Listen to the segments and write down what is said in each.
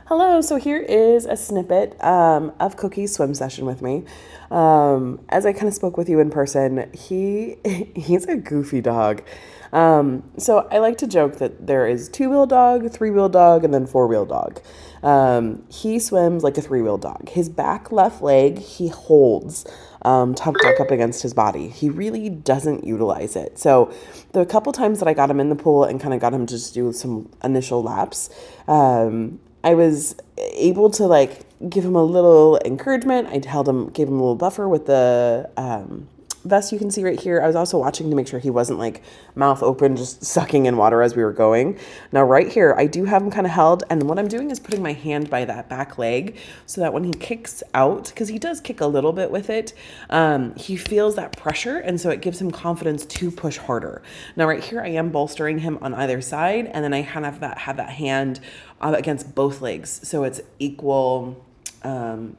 Hello, so here is a snippet of Kokey's swim session with me. As I kind of spoke with you in person, he's a goofy dog. So I like to joke that there is two-wheel dog, three-wheel dog, and then four-wheel dog. He swims like a three-wheel dog. His back left leg he holds tucked up against his body. He really doesn't utilize it. So the couple times that I got him in the pool and kind of got him to just do some initial laps, I was able to like give him a little encouragement. Gave him a little buffer with the vest you can see right here. I was also watching to make sure he wasn't like mouth open, just sucking in water as we were going. Now right here, I do have him kind of held, and what I'm doing is putting my hand by that back leg so that when he kicks out, because he does kick a little bit with it, he feels that pressure, and so it gives him confidence to push harder. Now right here, I am bolstering him on either side, and then I kind of have that hand against both legs, so it's equal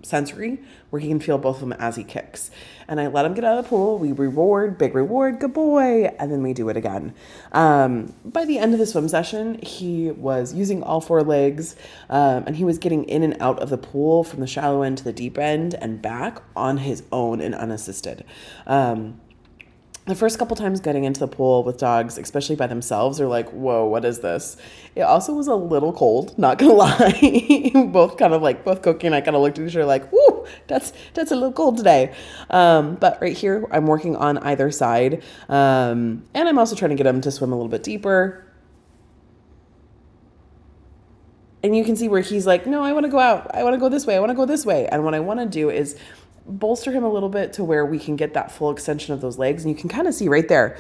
sensory where he can feel both of them as he kicks. And I let him get out of the pool. We reward, big reward, good boy, and then we do it again. By the end of the swim session, he was using all four legs, and he was getting in and out of the pool from the shallow end to the deep end and back on his own and unassisted. The first couple times getting into the pool with dogs, especially by themselves, are like, whoa, what is this? It also was a little cold, not gonna lie. Both Kokey and I kind of looked at each other like, whoo, that's a little cold today. But right here, I'm working on either side. And I'm also trying to get him to swim a little bit deeper. And you can see where he's like, no, I want to go out. I want to go this way. I want to go this way. And what I want to do is bolster him a little bit to where we can get that full extension of those legs. And you can kind of see right there,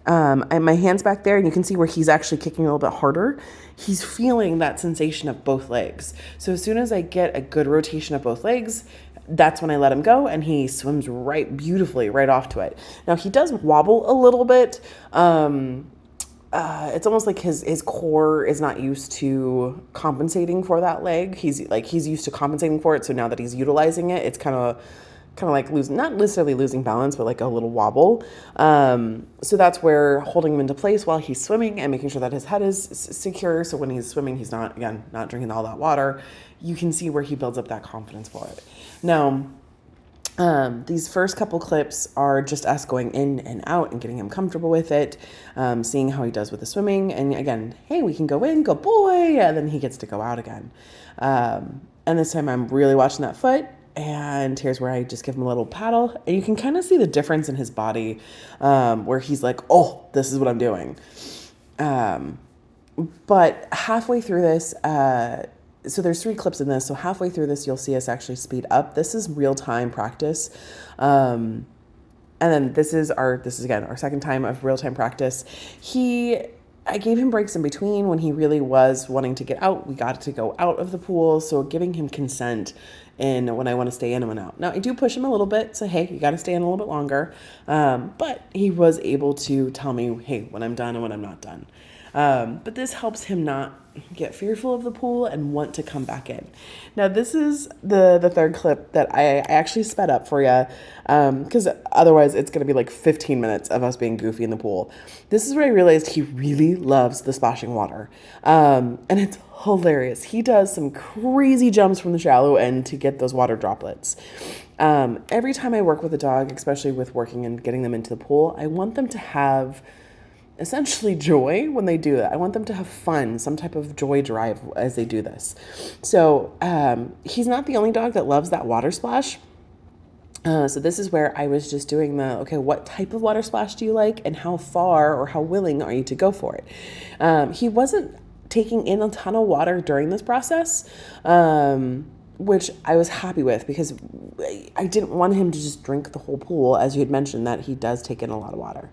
my hand's back there, and you can see where he's actually kicking a little bit harder. He's feeling that sensation of both legs. So as soon as I get a good rotation of both legs, that's when I let him go, and he swims right beautifully right off to it. Now he does wobble a little bit. It's almost like his core is not used to compensating for that leg. He's used to compensating for it. So now that he's utilizing it, it's kind of like not necessarily losing balance, but like a little wobble. So that's where holding him into place while he's swimming and making sure that his head is secure. So when he's swimming, he's not drinking all that water. You can see where he builds up that confidence for it. Now, these first couple clips are just us going in and out and getting him comfortable with it, seeing how he does with the swimming. And again, hey, we can go in, go boy, and then he gets to go out again. And this time I'm really watching that foot. And here's where I just give him a little paddle. And you can kind of see the difference in his body, where he's like, oh, this is what I'm doing. But halfway through this, so there's 3 clips in this. So halfway through this, you'll see us actually speed up. This is real-time practice. And then this is again our second time of real-time practice. I gave him breaks in between when he really was wanting to get out. We got to go out of the pool. So giving him consent in when I want to stay in and when out. Now I do push him a little bit. So, hey, you got to stay in a little bit longer. But he was able to tell me, hey, when I'm done and when I'm not done. But this helps him not get fearful of the pool and want to come back in. Now, this is the third clip that I actually sped up for you, because otherwise it's going to be like 15 minutes of us being goofy in the pool. This is where I realized he really loves the splashing water, and it's hilarious. He does some crazy jumps from the shallow end to get those water droplets. Every time I work with a dog, especially with working and getting them into the pool, I want them to have essentially joy when they do that. I want them to have fun, some type of joy drive as they do this. So he's not the only dog that loves that water splash. So this is where I was just doing okay, what type of water splash do you like, and how far or how willing are you to go for it? He wasn't taking in a ton of water during this process, which I was happy with, because I didn't want him to just drink the whole pool, as you had mentioned that he does take in a lot of water.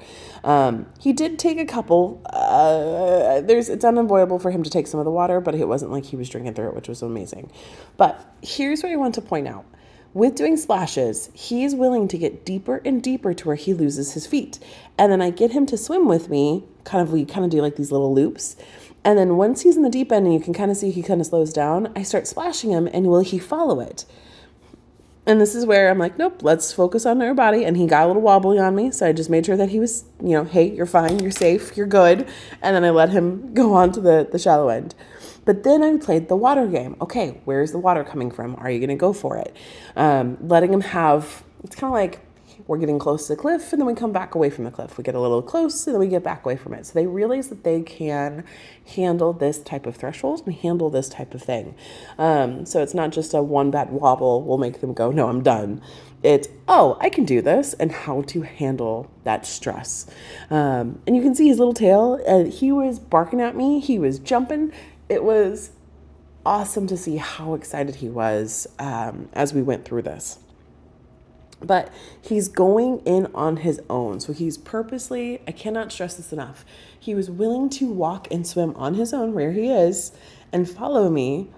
He did take a couple. It's unavoidable for him to take some of the water, but it wasn't like he was drinking through it, which was amazing. But here's what I want to point out. With doing splashes, he is willing to get deeper and deeper to where he loses his feet. And then I get him to swim with me, we kind of do like these little loops. And then once he's in the deep end and you can kind of see he kind of slows down, I start splashing him, and will he follow it? And this is where I'm like, nope, let's focus on our body. And he got a little wobbly on me. So I just made sure that he was, hey, you're fine, you're safe, you're good. And then I let him go on to the shallow end. But then I played the water game. Okay, where's the water coming from? Are you going to go for it? Letting him have, it's kind of like we're getting close to the cliff and then we come back away from the cliff. We get a little close and then we get back away from it. So they realize that they can handle this type of threshold and handle this type of thing. So it's not just a one bad wobble will make them go, no, I'm done. It's, oh, I can do this, and how to handle that stress. And you can see his little tail. He was barking at me. He was jumping. It was awesome to see how excited he was as we went through this. But he's going in on his own. So he's purposely, I cannot stress this enough, he was willing to walk and swim on his own where he is and follow me.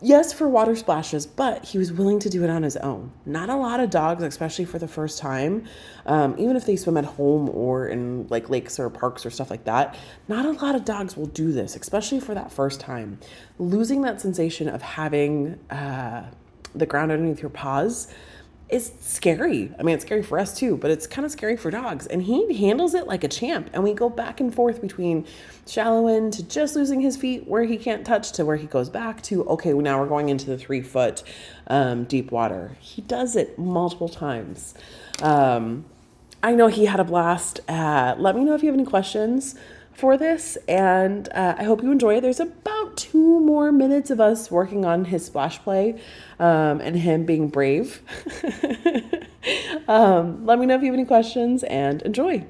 Yes, for water splashes, but he was willing to do it on his own. Not a lot of dogs, especially for the first time, even if they swim at home or in like lakes or parks or stuff like that, not a lot of dogs will do this, especially for that first time. Losing that sensation of having the ground underneath your paws is scary. I mean, it's scary for us too, but it's kind of scary for dogs. And he handles it like a champ. And we go back and forth between shallow end to just losing his feet where he can't touch to where he goes back to, okay, well, now we're going into the 3-foot deep water. He does it multiple times. I know he had a blast. Let me know if you have any questions for this, and I hope you enjoy it. There's about 2 more minutes of us working on his splash play and him being brave. Let me know if you have any questions, and enjoy.